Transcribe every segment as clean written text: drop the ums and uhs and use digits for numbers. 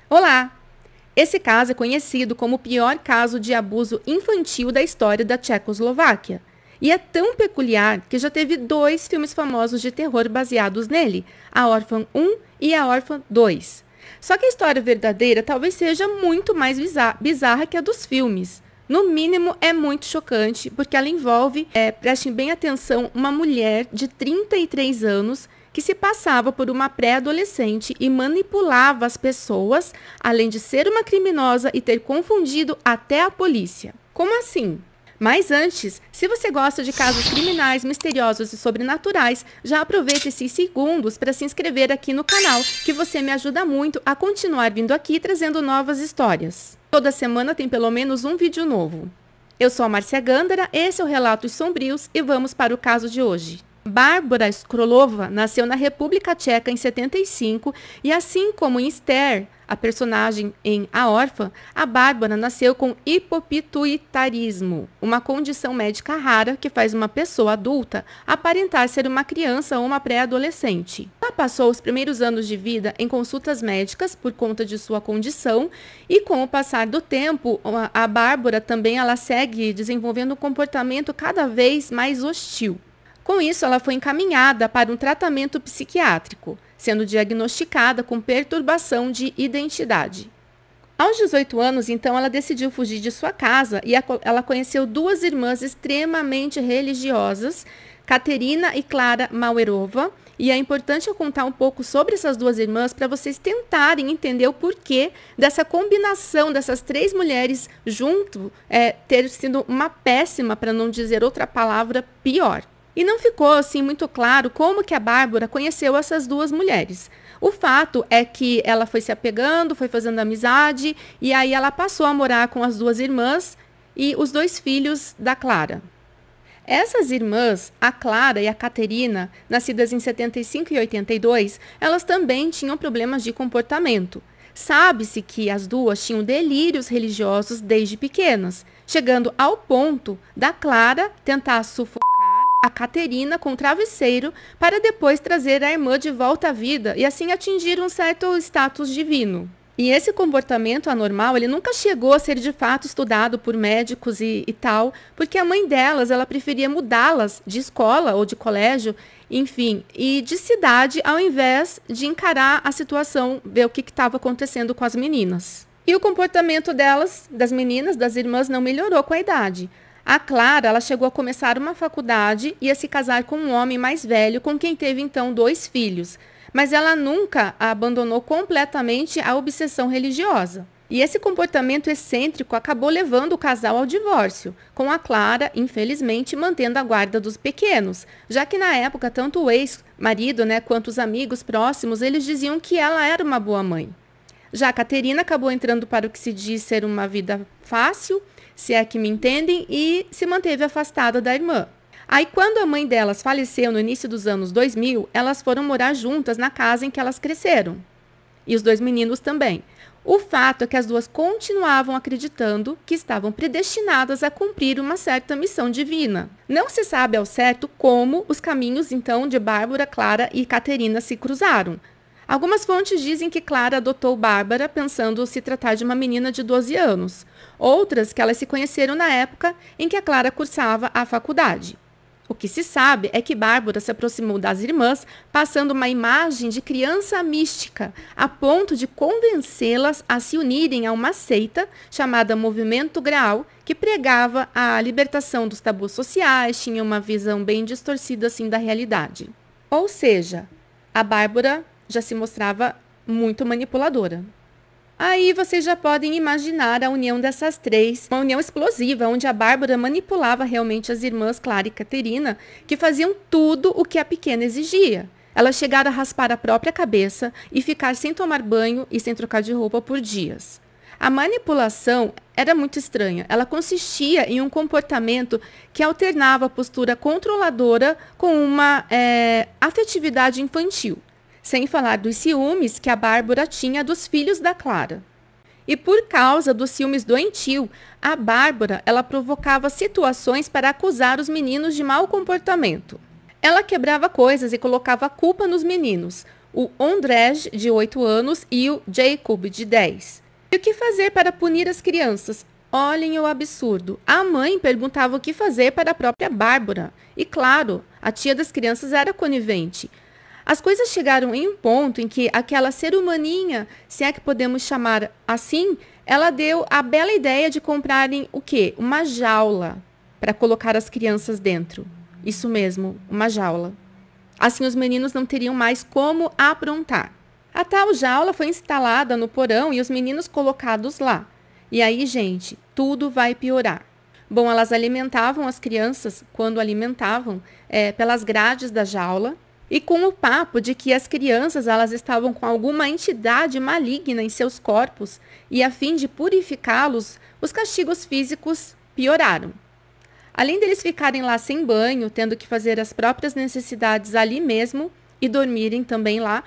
Olá! Esse caso é conhecido como o pior caso de abuso infantil da história da Tchecoslováquia. E é tão peculiar que já teve 2 filmes famosos de terror baseados nele, A Órfã 1 e A Órfã 2. Só que a história verdadeira talvez seja muito mais bizarra que a dos filmes. No mínimo, é muito chocante, porque ela envolve, prestem bem atenção, uma mulher de 33 anos que se passava por uma pré-adolescente e manipulava as pessoas, além de ser uma criminosa e ter confundido até a polícia. Como assim? Mas antes, se você gosta de casos criminais, misteriosos e sobrenaturais, já aproveite esses segundos para se inscrever aqui no canal, que você me ajuda muito a continuar vindo aqui trazendo novas histórias. Toda semana tem pelo menos um vídeo novo. Eu sou a Márcia Gândara, esse é o Relatos Sombrios e vamos para o caso de hoje. Bárbara Skrolova nasceu na República Tcheca em 75 e, assim como em Esther, a personagem em A Órfã, a Bárbara nasceu com hipopituitarismo, uma condição médica rara que faz uma pessoa adulta aparentar ser uma criança ou uma pré-adolescente. Ela passou os primeiros anos de vida em consultas médicas por conta de sua condição e, com o passar do tempo, a Bárbara também ela segue desenvolvendo um comportamento cada vez mais hostil. Com isso, ela foi encaminhada para um tratamento psiquiátrico, sendo diagnosticada com perturbação de identidade. Aos 18 anos, então, ela decidiu fugir de sua casa e ela conheceu 2 irmãs extremamente religiosas, Katerina e Klara Mauerova, e é importante eu contar um pouco sobre essas 2 irmãs para vocês tentarem entender o porquê dessa combinação dessas 3 mulheres junto ter sido uma péssima, para não dizer outra palavra, pior. E não ficou assim muito claro como que a Bárbara conheceu essas 2 mulheres. O fato é que ela foi se apegando, foi fazendo amizade, e aí ela passou a morar com as 2 irmãs e os 2 filhos da Klara. Essas irmãs, a Klara e a Katerina, nascidas em 75 e 82, elas também tinham problemas de comportamento. Sabe-se que as 2 tinham delírios religiosos desde pequenas, chegando ao ponto da Klara tentar sufocar a Katerina com travesseiro para depois trazer a irmã de volta à vida e assim atingir um certo status divino. E esse comportamento anormal, ele nunca chegou a ser de fato estudado por médicos e tal, porque a mãe delas, ela preferia mudá-las de escola ou de colégio, enfim, e de cidade, ao invés de encarar a situação, ver o que estava acontecendo com as meninas. E o comportamento delas, das meninas, das irmãs, não melhorou com a idade. A Klara, ela chegou a começar uma faculdade e a se casar com um homem mais velho, com quem teve então 2 filhos. Mas ela nunca abandonou completamente a obsessão religiosa. E esse comportamento excêntrico acabou levando o casal ao divórcio, com a Klara, infelizmente, mantendo a guarda dos pequenos, já que na época tanto o ex-marido, quanto os amigos próximos, eles diziam que ela era uma boa mãe. Já a Katerina acabou entrando para o que se diz ser uma vida fácil, se é que me entendem, e se manteve afastada da irmã. Aí, quando a mãe delas faleceu no início dos anos 2000, elas foram morar juntas na casa em que elas cresceram. E os 2 meninos também. O fato é que as 2 continuavam acreditando que estavam predestinadas a cumprir uma certa missão divina. Não se sabe ao certo como os caminhos, então, de Bárbara, Klara e Katerina se cruzaram. Algumas fontes dizem que Klara adotou Bárbara pensando se tratar de uma menina de 12 anos. Outras que elas se conheceram na época em que a Klara cursava a faculdade. O que se sabe é que Bárbara se aproximou das irmãs, passando uma imagem de criança mística, a ponto de convencê-las a se unirem a uma seita chamada Movimento Graal, que pregava a libertação dos tabus sociais, tinha uma visão bem distorcida assim da realidade. Ou seja, a Bárbara já se mostrava muito manipuladora. Aí vocês já podem imaginar a união dessas 3, uma união explosiva, onde a Bárbara manipulava realmente as irmãs Klara e Katerina, que faziam tudo o que a pequena exigia. Elas chegaram a raspar a própria cabeça e ficar sem tomar banho e sem trocar de roupa por dias. A manipulação era muito estranha. Ela consistia em um comportamento que alternava a postura controladora com uma afetividade infantil. Sem falar dos ciúmes que a Bárbara tinha dos filhos da Klara. E por causa dos ciúmes doentio, a Bárbara ela provocava situações para acusar os meninos de mau comportamento. Ela quebrava coisas e colocava a culpa nos meninos. o Ondrej, de 8 anos, e o Jacob, de 10. E o que fazer para punir as crianças? Olhem o absurdo. A mãe perguntava o que fazer para a própria Bárbara. E claro, a tia das crianças era conivente. As coisas chegaram em um ponto em que aquela ser humaninha, se é que podemos chamar assim, ela deu a bela ideia de comprarem o quê? Uma jaula para colocar as crianças dentro. Isso mesmo, uma jaula. Assim os meninos não teriam mais como aprontar. A tal jaula foi instalada no porão e os meninos colocados lá. E aí, gente, tudo vai piorar. Bom, elas alimentavam as crianças, quando alimentavam, pelas grades da jaula, e com o papo de que as crianças elas estavam com alguma entidade maligna em seus corpos, e a fim de purificá-los, os castigos físicos pioraram. Além deles ficarem lá sem banho, tendo que fazer as próprias necessidades ali mesmo e dormirem também lá,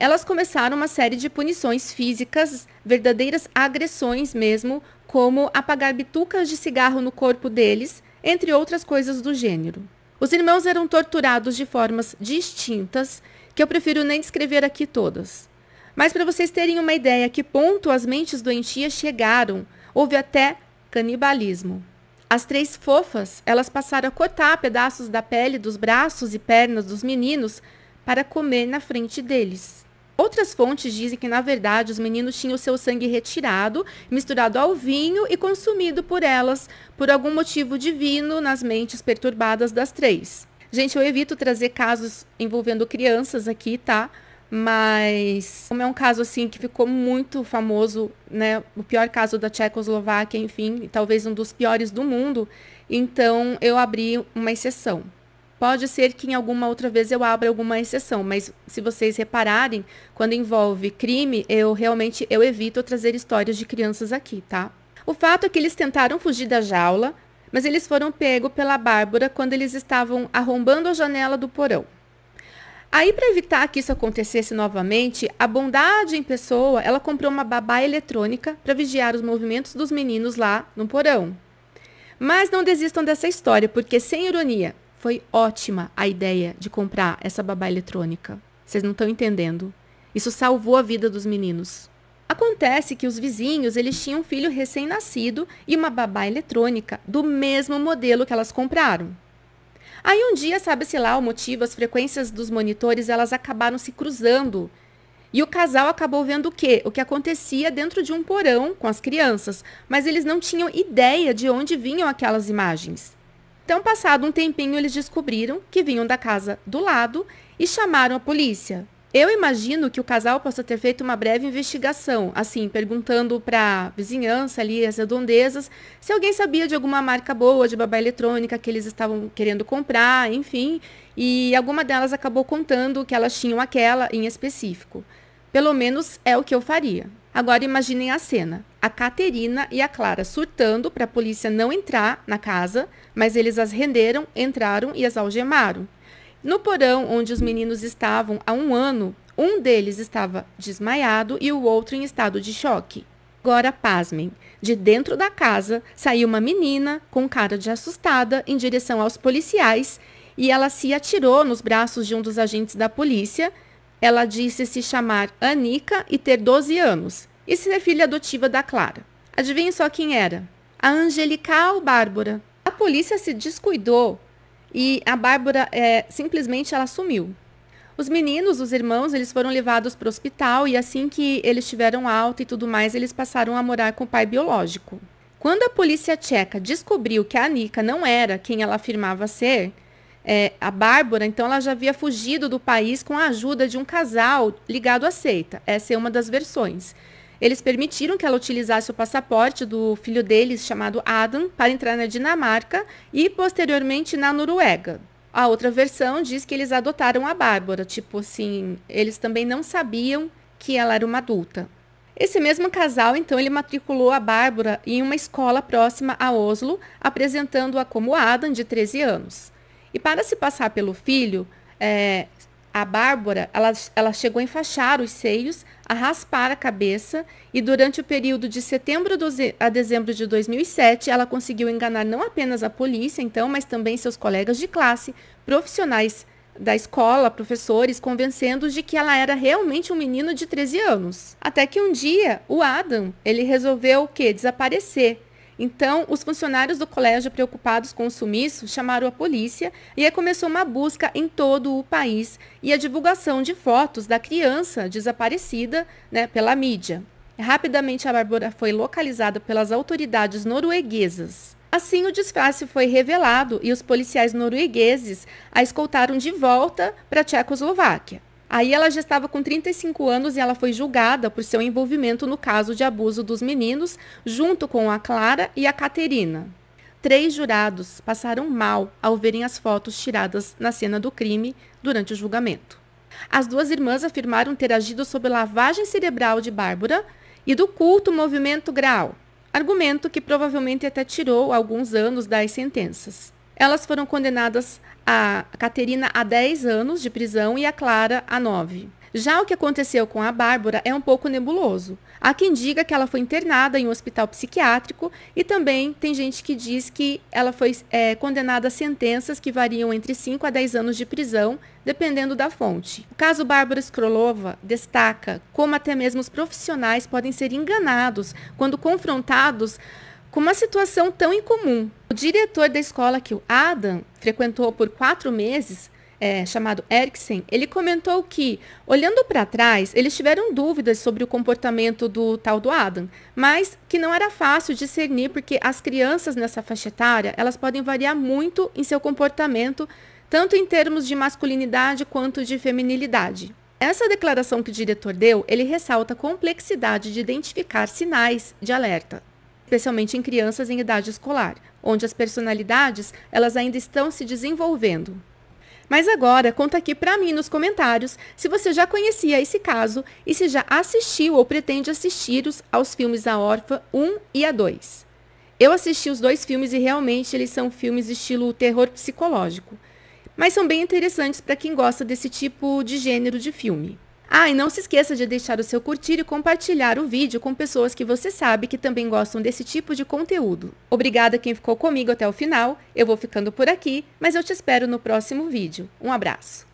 elas começaram uma série de punições físicas, verdadeiras agressões mesmo, como apagar bitucas de cigarro no corpo deles, entre outras coisas do gênero. Os irmãos eram torturados de formas distintas, que eu prefiro nem descrever aqui todas. Mas para vocês terem uma ideia a que ponto as mentes doentias chegaram, houve até canibalismo. As 3 fofas, elas passaram a cortar pedaços da pele dos braços e pernas dos meninos para comer na frente deles. Outras fontes dizem que, na verdade, os meninos tinham seu sangue retirado, misturado ao vinho e consumido por elas, por algum motivo divino nas mentes perturbadas das 3. Gente, eu evito trazer casos envolvendo crianças aqui, tá? Mas, como é um caso assim que ficou muito famoso, né? O pior caso da Tchecoslováquia, enfim, talvez um dos piores do mundo, então eu abri uma exceção. Pode ser que em alguma outra vez eu abra alguma exceção, mas se vocês repararem, quando envolve crime, eu evito trazer histórias de crianças aqui, tá? O fato é que eles tentaram fugir da jaula, mas eles foram pegos pela Bárbara quando eles estavam arrombando a janela do porão. Aí, para evitar que isso acontecesse novamente, a bondade em pessoa, ela comprou uma babá eletrônica para vigiar os movimentos dos meninos lá no porão. Mas não desistam dessa história, porque, sem ironia, foi ótima a ideia de comprar essa babá eletrônica. Vocês não estão entendendo. Isso salvou a vida dos meninos. Acontece que os vizinhos, eles tinham um filho recém-nascido e uma babá eletrônica do mesmo modelo que elas compraram. Aí um dia, sabe-se lá o motivo, as frequências dos monitores, elas acabaram se cruzando. E o casal acabou vendo o quê? O que acontecia dentro de um porão com as crianças, mas eles não tinham ideia de onde vinham aquelas imagens. Então, passado um tempinho, eles descobriram que vinham da casa do lado e chamaram a polícia. Eu imagino que o casal possa ter feito uma breve investigação, assim, perguntando para a vizinhança ali, as redondezas, se alguém sabia de alguma marca boa de babá eletrônica que eles estavam querendo comprar, enfim. E alguma delas acabou contando que elas tinham aquela em específico. Pelo menos é o que eu faria. Agora imaginem a cena. A Caterina e a Clara surtando para a polícia não entrar na casa, mas eles as renderam, entraram e as algemaram. No porão onde os meninos estavam há um ano, um deles estava desmaiado e o outro em estado de choque. Agora, pasmem, de dentro da casa saiu uma menina com cara de assustada em direção aos policiais e ela se atirou nos braços de um dos agentes da polícia. Ela disse se chamar Anica e ter 12 anos e ser filha adotiva da Clara. Adivinhem só quem era? A angelical Bárbara. A polícia se descuidou e a Bárbara simplesmente ela sumiu. Os meninos, os irmãos, eles foram levados para o hospital e assim que eles tiveram alta e tudo mais, eles passaram a morar com o pai biológico. Quando a polícia tcheca descobriu que a Anica não era quem ela afirmava ser, a Bárbara, então ela já havia fugido do país com a ajuda de um casal ligado à seita. Essa é uma das versões. Eles permitiram que ela utilizasse o passaporte do filho deles, chamado Adam, para entrar na Dinamarca e, posteriormente, na Noruega. A outra versão diz que eles adotaram a Bárbara, tipo assim, eles também não sabiam que ela era uma adulta. Esse mesmo casal, então, ele matriculou a Bárbara em uma escola próxima a Oslo, apresentando-a como Adam, de 13 anos. E para se passar pelo filho, a Bárbara, ela chegou a enfaixar os seios, a raspar a cabeça e durante o período de setembro a dezembro de 2007, ela conseguiu enganar não apenas a polícia, então, mas também seus colegas de classe, profissionais da escola, professores, convencendo-os de que ela era realmente um menino de 13 anos. Até que um dia, o Adam, ele resolveu o quê? Desaparecer. Então, os funcionários do colégio, preocupados com o sumiço, chamaram a polícia e aí começou uma busca em todo o país e a divulgação de fotos da criança desaparecida, né, pela mídia. Rapidamente, a Bárbara foi localizada pelas autoridades norueguesas. Assim, o disfarce foi revelado e os policiais noruegueses a escoltaram de volta para a Tchecoslováquia. Aí ela já estava com 35 anos e ela foi julgada por seu envolvimento no caso de abuso dos meninos, junto com a Clara e a Caterina. 3 jurados passaram mal ao verem as fotos tiradas na cena do crime durante o julgamento. As 2 irmãs afirmaram ter agido sob lavagem cerebral de Bárbara e do culto movimento Graal, argumento que provavelmente até tirou alguns anos das sentenças. Elas foram condenadas a Caterina a 10 anos de prisão e a Clara a 9. Já o que aconteceu com a Bárbara é um pouco nebuloso. Há quem diga que ela foi internada em um hospital psiquiátrico e também tem gente que diz que ela foi condenada a sentenças que variam entre 5 a 10 anos de prisão, dependendo da fonte. O caso Bárbara Skrolova destaca como até mesmo os profissionais podem ser enganados quando confrontados com uma situação tão incomum. O diretor da escola que o Adam frequentou por 4 meses, chamado Eriksen, ele comentou que, olhando para trás, eles tiveram dúvidas sobre o comportamento do tal do Adam, mas que não era fácil discernir porque as crianças nessa faixa etária, elas podem variar muito em seu comportamento, tanto em termos de masculinidade quanto de feminilidade. Essa declaração que o diretor deu, ele ressalta a complexidade de identificar sinais de alerta, especialmente em crianças em idade escolar, onde as personalidades elas ainda estão se desenvolvendo. Mas agora, conta aqui para mim nos comentários se você já conhecia esse caso e se já assistiu ou pretende assistir aos filmes A Órfã 1 e A 2. Eu assisti os 2 filmes e realmente eles são filmes estilo terror psicológico, mas são bem interessantes para quem gosta desse tipo de gênero de filme. E não se esqueça de deixar o seu curtir e compartilhar o vídeo com pessoas que você sabe que também gostam desse tipo de conteúdo. Obrigada a quem ficou comigo até o final, eu vou ficando por aqui, mas eu te espero no próximo vídeo. Um abraço!